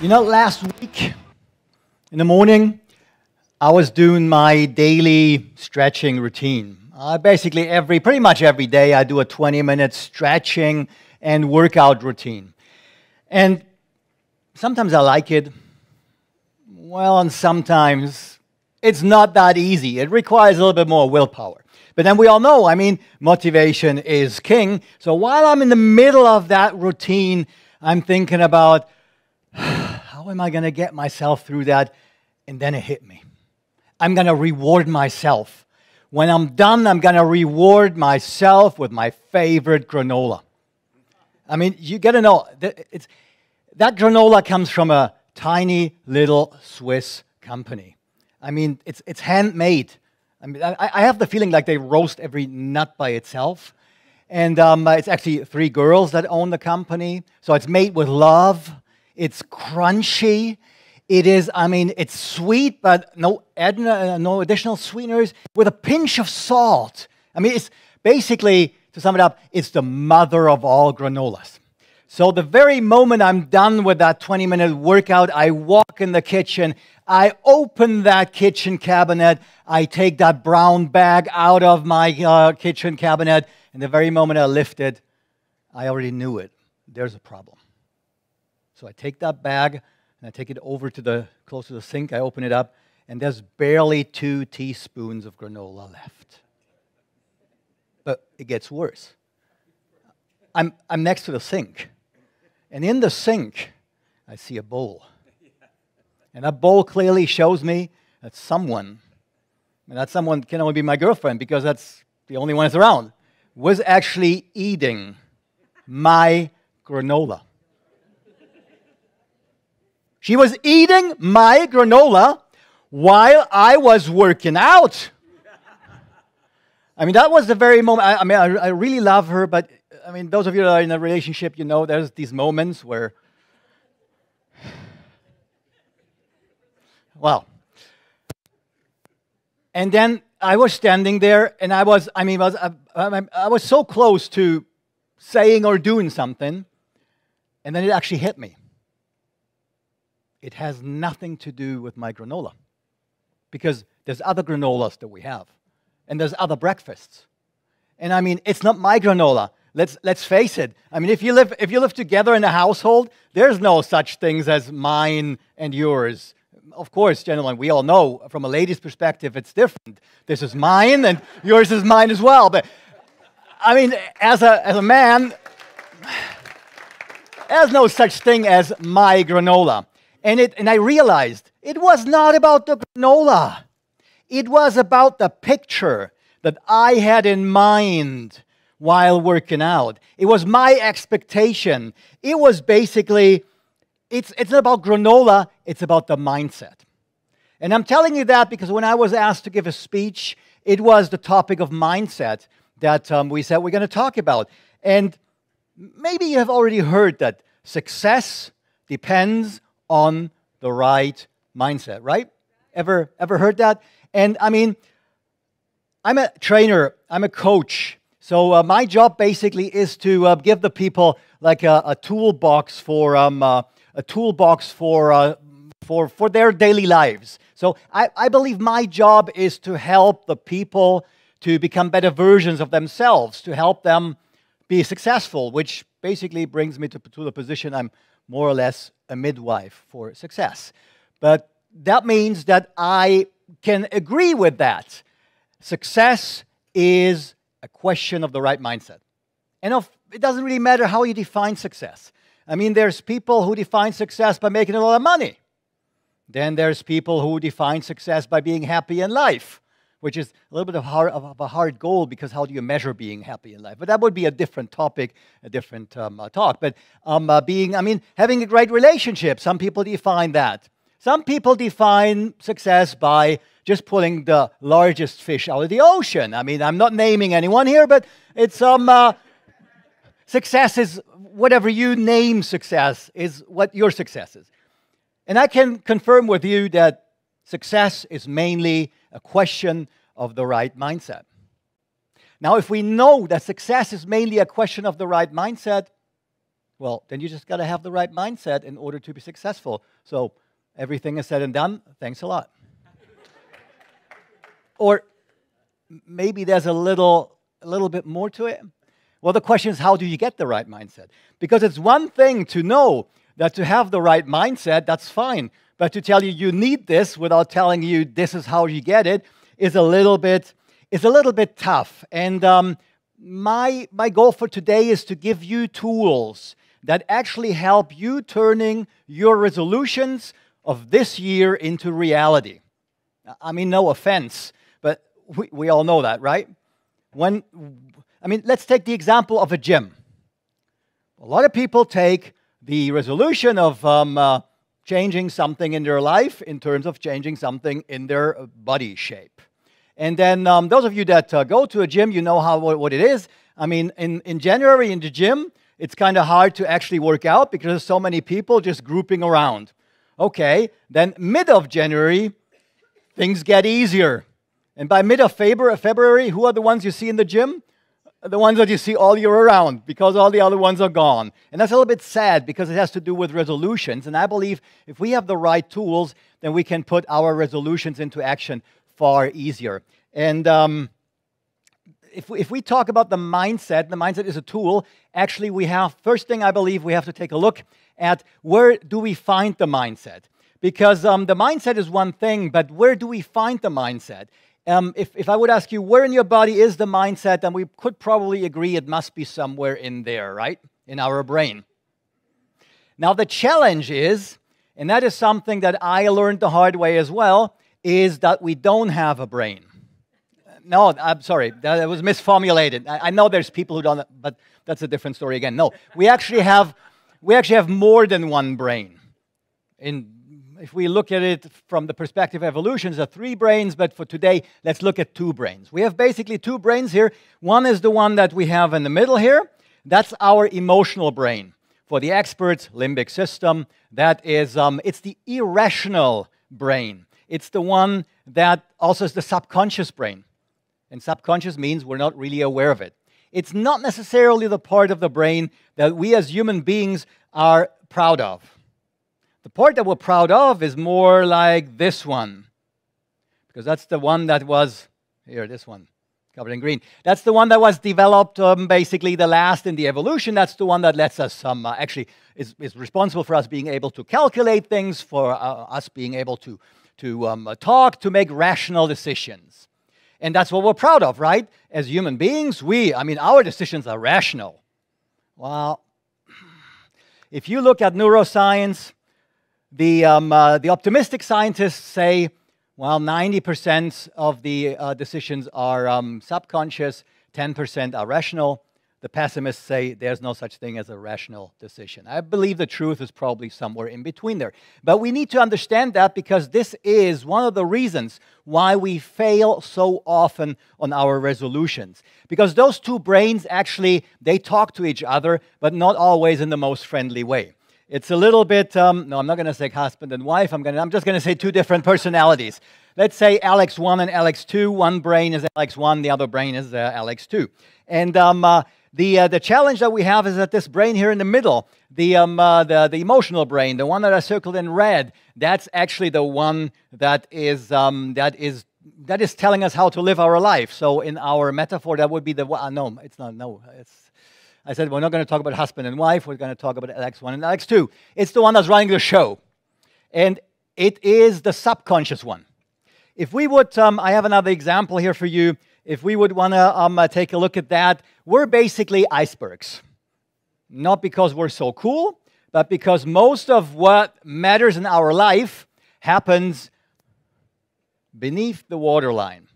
Last week in the morning, I was doing my daily stretching routine. Pretty much every day, I do a 20-minute stretching and workout routine. And sometimes I like it, and sometimes it's not that easy. It requires a little bit more willpower. But then we all know, motivation is king. So while I'm in the middle of that routine, I'm thinking about, how am I going to get myself through that? And then it hit me. I'm going to reward myself. When I'm done, I'm going to reward myself with my favorite granola. You got to know, that granola comes from a tiny little Swiss company. It's handmade. I have the feeling like they roast every nut by itself. And it's actually 3 girls that own the company. So it's made with love. It's crunchy. It's sweet, but no additional sweeteners, with a pinch of salt. It's basically, to sum it up, it's the mother of all granolas. So the very moment I'm done with that 20-minute workout, I walk in the kitchen, I open that kitchen cabinet, I take that brown bag out of my kitchen cabinet, and the very moment I lift it, I already knew it. There's a problem. So I take that bag, and I take it over close to the sink, I open it up, and there's barely 2 teaspoons of granola left. But it gets worse. I'm next to the sink. And in the sink, I see a bowl. And that bowl clearly shows me that someone, and that someone can only be my girlfriend because that's the only one that's around, was actually eating my granola. She was eating my granola while I was working out. That was the very moment. I really love her, but those of you that are in a relationship, there's these moments where, and then I was standing there, and I was so close to saying or doing something, and then it actually hit me. It has nothing to do with my granola, because there's other granolas that we have, and there's other breakfasts, and it's not my granola. Let's face it. If you live together in a household, there's no such things as mine and yours. Of course, gentlemen, we all know from a lady's perspective, it's different. This is mine, and yours is mine as well. But as a man, there's no such thing as my granola. And I realized it was not about the granola. It was about the picture that I had in mind while working out. It was my expectation. It was basically, it's not about granola, it's about the mindset. And I'm telling you that because when I was asked to give a speech, it was the topic of mindset that we said we're going to talk about. And maybe you have already heard that success depends on the right mindset, right? Ever heard that? And I'm a trainer, I'm a coach. So my job basically is to give the people like a toolbox for their daily lives. So I believe my job is to help the people to become better versions of themselves, to help them be successful, which basically brings me to the position I'm more or less a midwife for success. But that means that I can agree with that. Success is a question of the right mindset. And it doesn't really matter how you define success. There's people who define success by making a lot of money. Then there's people who define success by being happy in life, which is a little bit of a hard goal, because how do you measure being happy in life? But that would be a different topic, a different talk. But having a great relationship, some people define that. Some people define success by just pulling the largest fish out of the ocean. I'm not naming anyone here, but it's success is whatever you name success is what your success is. And I can confirm with you that success is mainly a question of the right mindset. Now, if we know that success is mainly a question of the right mindset, Well, then you just got to have the right mindset in order to be successful. So everything is said and done. Thanks a lot. Or maybe there's a little bit more to it. Well, the question is, how do you get the right mindset? Because it's one thing to know that to have the right mindset, that's fine. But to tell you you need this without telling you this is how you get it is a little bit tough. And my goal for today is to give you tools that actually help you turning your resolutions of this year into reality. I mean, no offense, but we all know that, right? Let's take the example of a gym. A lot of people take the resolution of changing something in their life in terms of changing something in their body shape. And then those of you that go to a gym, you know what it is. I mean, in January in the gym, it's kind of hard to actually work out because there's so many people just grouping around. Okay, then mid of January, things get easier. And by mid of February, who are the ones you see in the gym? The ones that you see all year around, because all the other ones are gone. And that's a little bit sad because it has to do with resolutions. And I believe if we have the right tools, then we can put our resolutions into action far easier. And if we talk about the mindset is a tool. Actually, first thing I believe we have to take a look at, where do we find the mindset? Because the mindset is one thing, but where do we find the mindset? If I would ask you, where in your body is the mindset, then we could probably agree it must be somewhere in there, right? In our brain. Now, the challenge is, and that is something that I learned the hard way as well, is that we don't have a brain. No, I'm sorry, that was misformulated. I know there's people who don't, but that's a different story again. No, we actually have more than one brain. If we look at it from the perspective of evolution, there are 3 brains, but for today, let's look at 2 brains. We have basically 2 brains here. One is the one that we have in the middle here. That's our emotional brain. For the experts, limbic system, that is, it's the irrational brain. It's the one that also is the subconscious brain. And subconscious means we're not really aware of it. It's not necessarily the part of the brain that we as human beings are proud of. The part that we're proud of is more like this one, because that's the one that was, here, this one, covered in green. That's the one that was developed basically the last in the evolution. That's the one that lets us, actually, is responsible for us being able to calculate things, for us being able to talk, to make rational decisions. And that's what we're proud of, right? As human beings, our decisions are rational. Well, if you look at neuroscience, the optimistic scientists say, well, 90% of the decisions are subconscious, 10% are rational. The pessimists say there's no such thing as a rational decision. I believe the truth is probably somewhere in between there. But we need to understand that, because this is one of the reasons why we fail so often on our resolutions. Because those 2 brains actually, they talk to each other, but not always in the most friendly way. It's a little bit, no, I'm not going to say husband and wife. I'm just going to say 2 different personalities. Let's say Alex 1 and Alex 2. One brain is Alex 1, the other brain is Alex 2. And the challenge that we have is that this brain here in the middle, the emotional brain, the one that I circled in red, that's actually the one that is telling us how to live our life. So in our metaphor, that would be the one. No, it's not. No, I said we're not going to talk about husband and wife. We're going to talk about Alex 1 and Alex 2. It's the one that's running the show, and it is the subconscious one. If we would, I have another example here for you. If we would want to take a look at that, we're basically icebergs. Not because we're so cool, but because most of what matters in our life happens beneath the waterline.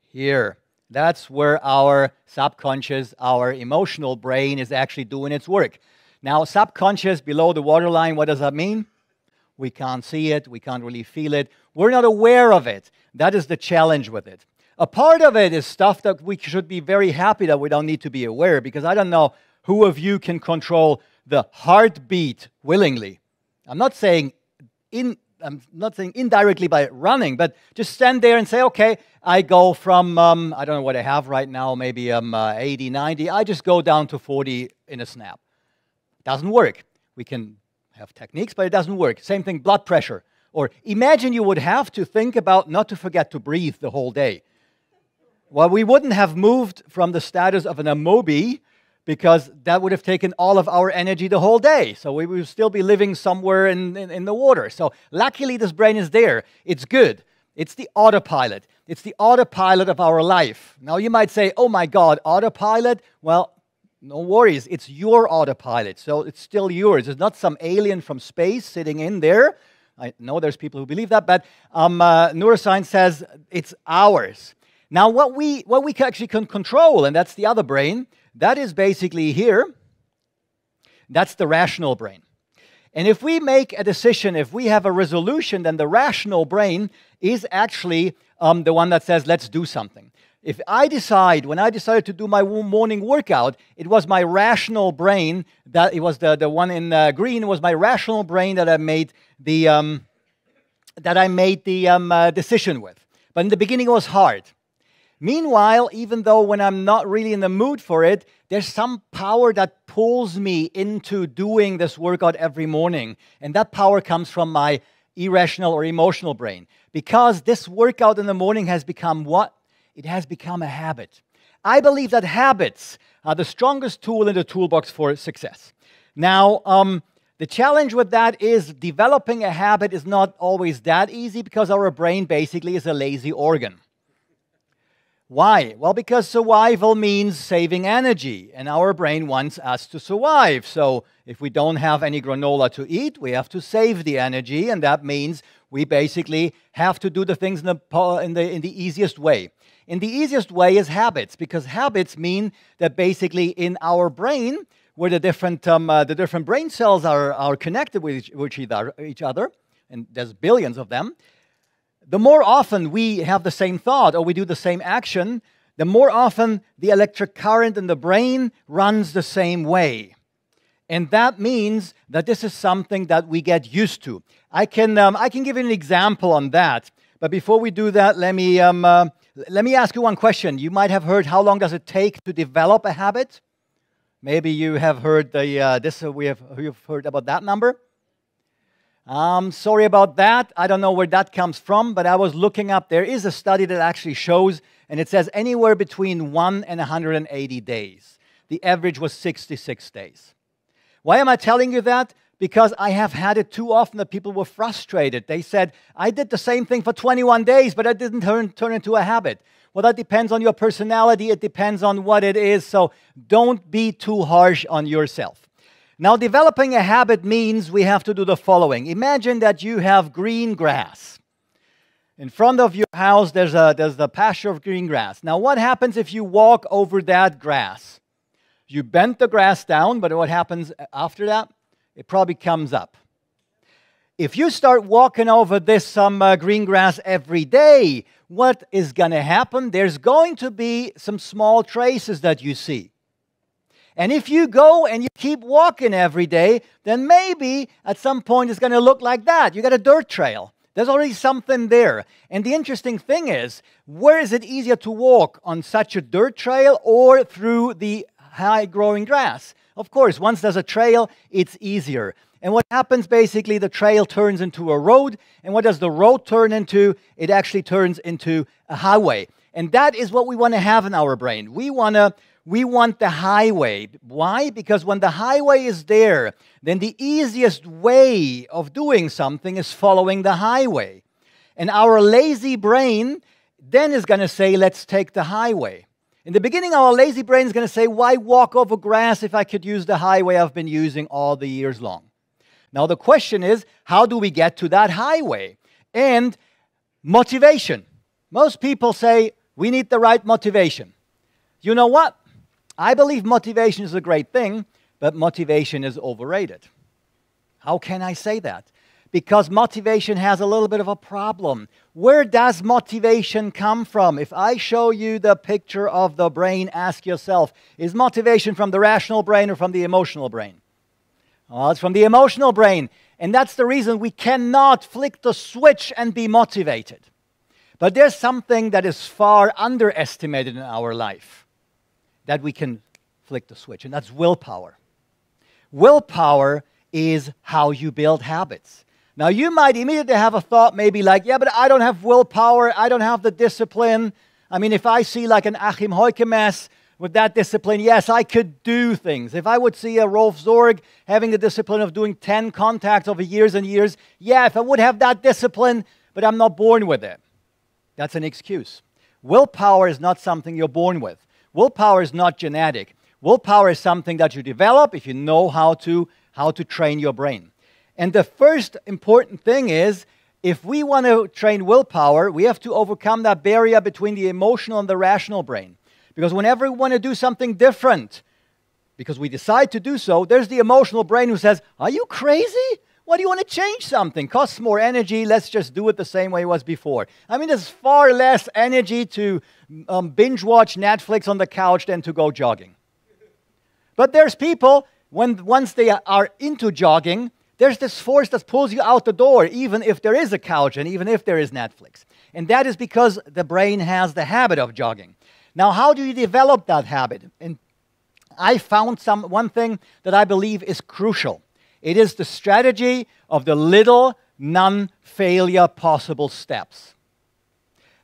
Here. That's where our subconscious, our emotional brain is actually doing its work. Now, subconscious, below the waterline, what does that mean? We can't see it. We can't really feel it. We're not aware of it. That is the challenge with it. A part of it is stuff that we should be very happy that we don't need to be aware, because I don't know who of you can control the heartbeat willingly. I'm not saying indirectly by running, but just stand there and say, okay, I go from, I don't know what I have right now, maybe 80, 90. I just go down to 40 in a snap. Doesn't work. We can have techniques, but it doesn't work. Same thing, blood pressure. Or imagine you would have to think about not to forget to breathe the whole day. Well, we wouldn't have moved from the status of an amoeba because that would have taken all of our energy the whole day. So we would still be living somewhere in the water. So luckily this brain is there. It's good. It's the autopilot. It's the autopilot of our life. Now you might say, oh my God, autopilot? Well, no worries. It's your autopilot. So it's still yours. It's not some alien from space sitting in there. I know there's people who believe that, but neuroscience says it's ours. Now, what we actually can control, and that's the other brain, that is basically here. That's the rational brain. And if we make a decision, if we have a resolution, then the rational brain is actually the one that says, let's do something. If I decide, when I decided to do my morning workout, it was my rational brain, that it was the one in green, was my rational brain that I made the decision with. But in the beginning it was hard. Meanwhile, even though when I'm not really in the mood for it, there's some power that pulls me into doing this workout every morning. And that power comes from my irrational or emotional brain. Because this workout in the morning has become what? It has become a habit. I believe that habits are the strongest tool in the toolbox for success. Now, the challenge with that is developing a habit is not always that easy because our brain basically is a lazy organ. Why? Well, because survival means saving energy, and our brain wants us to survive. So if we don't have any granola to eat, we have to save the energy, and that means we basically have to do the things in the easiest way. And the easiest way is habits, because habits mean that basically in our brain, where the different brain cells are connected with each other, and there's billions of them, the more often we have the same thought or we do the same action, the more often the electric current in the brain runs the same way. And that means that this is something that we get used to. I can give you an example on that. But before we do that, let me ask you one question. You might have heard, how long does it take to develop a habit? Maybe you have heard you've heard about that number. Sorry about that. I don't know where that comes from, but I was looking up. There is a study that actually shows, and it says anywhere between 1 and 180 days. The average was 66 days. Why am I telling you that? Because I have had it too often that people were frustrated. They said, I did the same thing for 21 days, but it didn't turn into a habit. Well, that depends on your personality. It depends on what it is. So don't be too harsh on yourself. Now, developing a habit means we have to do the following. Imagine that you have green grass. In front of your house, there's a pasture of green grass. Now, what happens if you walk over that grass? You bend the grass down, but what happens after that? It probably comes up. If you start walking over this green grass every day, what is going to happen? There's going to be some small traces that you see. And if you go and you keep walking every day, then maybe at some point it's going to look like that. You got a dirt trail. There's already something there. And the interesting thing is, where is it easier to walk? On such a dirt trail or through the high-growing grass? Of course, once there's a trail, it's easier. And what happens basically, the trail turns into a road. And what does the road turn into? It actually turns into a highway. And that is what we want to have in our brain. We want the highway. Why? Because when the highway is there, then the easiest way of doing something is following the highway. And our lazy brain then is going to say, let's take the highway. In the beginning, our lazy brain is going to say, why walk over grass if I could use the highway I've been using all the years long? Now, the question is, how do we get to that highway? And motivation. Most people say, we need the right motivation. You know what? I believe motivation is a great thing, but motivation is overrated. How can I say that? Because motivation has a little bit of a problem. Where does motivation come from? If I show you the picture of the brain, ask yourself, is motivation from the rational brain or from the emotional brain? Well, it's from the emotional brain. And that's the reason we cannot flick the switch and be motivated. But there's something that is far underestimated in our life that we can flick the switch, and that's willpower. Willpower is how you build habits. Now, you might immediately have a thought maybe like, yeah, but I don't have willpower, I don't have the discipline. I mean, if I see like an Achim Heukemes with that discipline, yes, I could do things. If I would see a Rolf Zorg having the discipline of doing 10 contacts over years and years, yeah, if I would have that discipline, but I'm not born with it. That's an excuse. Willpower is not something you're born with. Willpower is not genetic. Willpower is something that you develop if you know how to train your brain. And the first important thing is, if we want to train willpower, we have to overcome that barrier between the emotional and the rational brain. Because whenever we want to do something different, because we decide to do so, there's the emotional brain who says, are you crazy? Why do you want to change something? Costs more energy, let's just do it the same way it was before. I mean, there's far less energy to binge watch Netflix on the couch than to go jogging. But there's people, once they are into jogging, there's this force that pulls you out the door, even if there is a couch and even if there is Netflix. And that is because the brain has the habit of jogging. Now, how do you develop that habit? And I found one thing that I believe is crucial. It is the strategy of the little non-failure possible steps.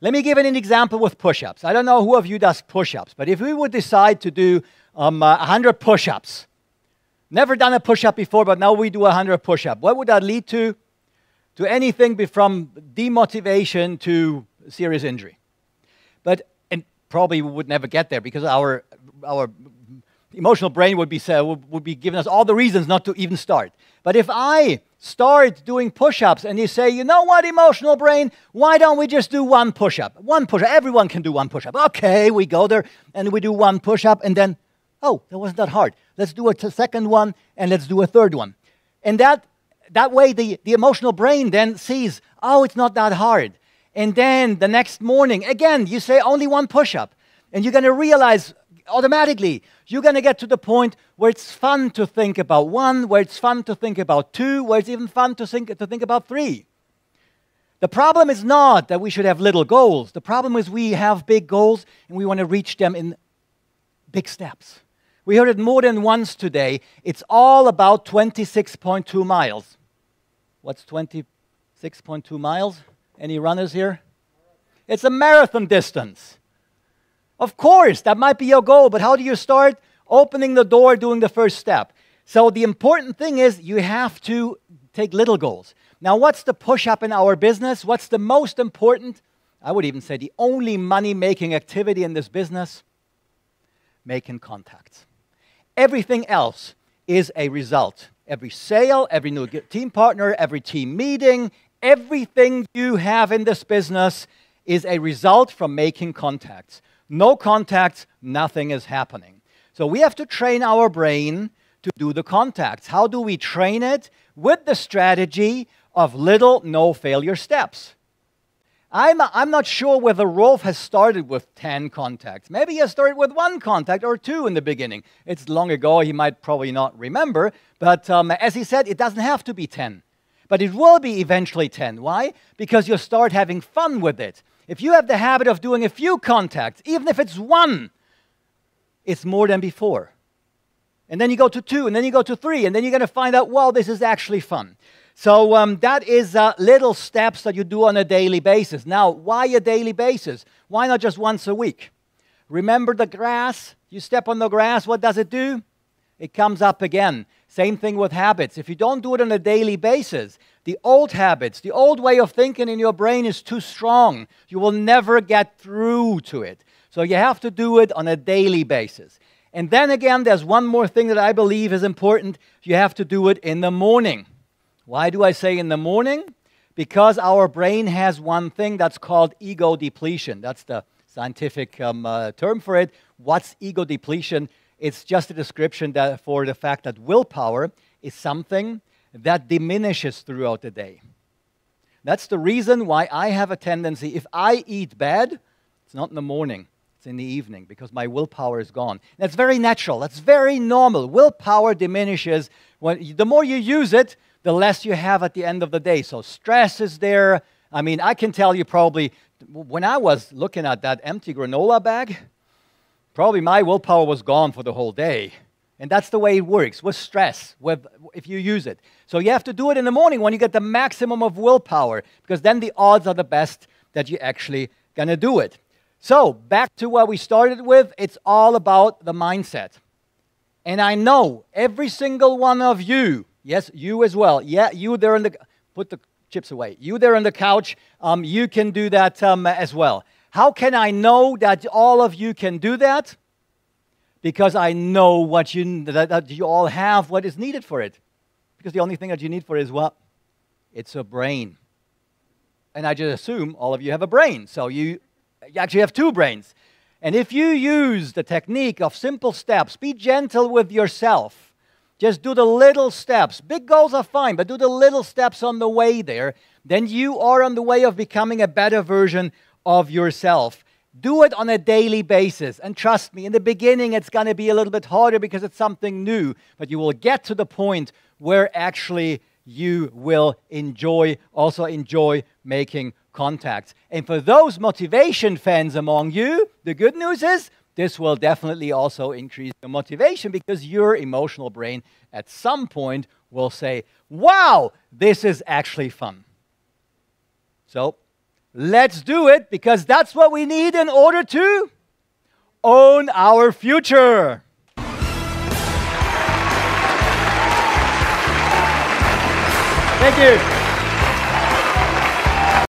Let me give an example with push-ups. I don't know who of you does push-ups, but if we would decide to do 100 push-ups, never done a push-up before, but now we do 100 push-ups. What would that lead to? To anything from demotivation to serious injury. And probably we would never get there because our emotional brain would be giving us all the reasons not to even start. But if I start doing push-ups and you say, you know what, emotional brain, why don't we just do one push-up? One push-up. Everyone can do one push-up. Okay, we go there and we do one push-up and then, oh, that wasn't that hard. Let's do a second one, and let's do a third one. And that way, the emotional brain then sees, oh, it's not that hard. And then the next morning, again, you say only one push-up. And you're going to realize automatically, you're going to get to the point where it's fun to think about one, where it's fun to think about two, where it's even fun to think about three. The problem is not that we should have little goals. The problem is we have big goals, and we want to reach them in big steps. We heard it more than once today. It's all about 26.2 miles. What's 26.2 miles? Any runners here? It's a marathon distance. Of course, that might be your goal, but how do you start? Opening the door, doing the first step. So the important thing is you have to take little goals. Now, what's the push-up in our business? What's the most important? I would even say the only money-making activity in this business? Making contacts. Everything else is a result. Every sale, every new team partner, every team meeting, everything you have in this business is a result from making contacts. No contacts, nothing is happening. So we have to train our brain to do the contacts. How do we train it? With the strategy of little, no failure steps. I'm not sure whether Rolf has started with 10 contacts. Maybe he has started with 1 contact or 2 in the beginning. It's long ago, he might probably not remember. But as he said, it doesn't have to be 10. But it will be eventually 10. Why? Because you'll start having fun with it. If you have the habit of doing a few contacts, even if it's 1, it's more than before. And then you go to 2, and then you go to 3, and then you're going to find out, well, this is actually fun. So that is little steps that you do on a daily basis. Now, why a daily basis? Why not just once a week? Remember the grass? You step on the grass, what does it do? It comes up again. Same thing with habits. If you don't do it on a daily basis, the old habits, the old way of thinking in your brain is too strong. You will never get through to it. So you have to do it on a daily basis. And then again, there's one more thing that I believe is important. You have to do it in the morning. Why do I say in the morning? Because our brain has one thing that's called ego depletion. That's the scientific term for it. What's ego depletion? It's just a description for the fact that willpower is something that diminishes throughout the day. That's the reason why I have a tendency, if I eat bad, it's not in the morning, it's in the evening, because my willpower is gone. That's very natural, that's very normal. Willpower diminishes. The more you use it, the less you have at the end of the day. So stress is there. I mean, I can tell you probably, when I was looking at that empty granola bag, probably my willpower was gone for the whole day. And that's the way it works with stress, if you use it. So you have to do it in the morning when you get the maximum of willpower, because then the odds are the best that you're actually going to do it. So back to what we started with, it's all about the mindset. And I know every single one of you, yes, you as well, yeah, you there put the chips away, you there on the couch, you can do that as well. How can I know that all of you can do that? Because I know that you all have what is needed for it. Because the only thing that you need for it is what? It's a brain. And I just assume all of you have a brain. So you actually have two brains. And if you use the technique of simple steps, be gentle with yourself. Just do the little steps. Big goals are fine, but do the little steps on the way there. Then you are on the way of becoming a better version of yourself. Do it on a daily basis. And trust me, in the beginning, it's going to be a little bit harder because it's something new. But you will get to the point where actually you will also enjoy making contacts. And for those motivation fans among you, the good news is this will definitely also increase your motivation because your emotional brain at some point will say, wow, this is actually fun. So let's do it, because that's what we need in order to own our future. Thank you.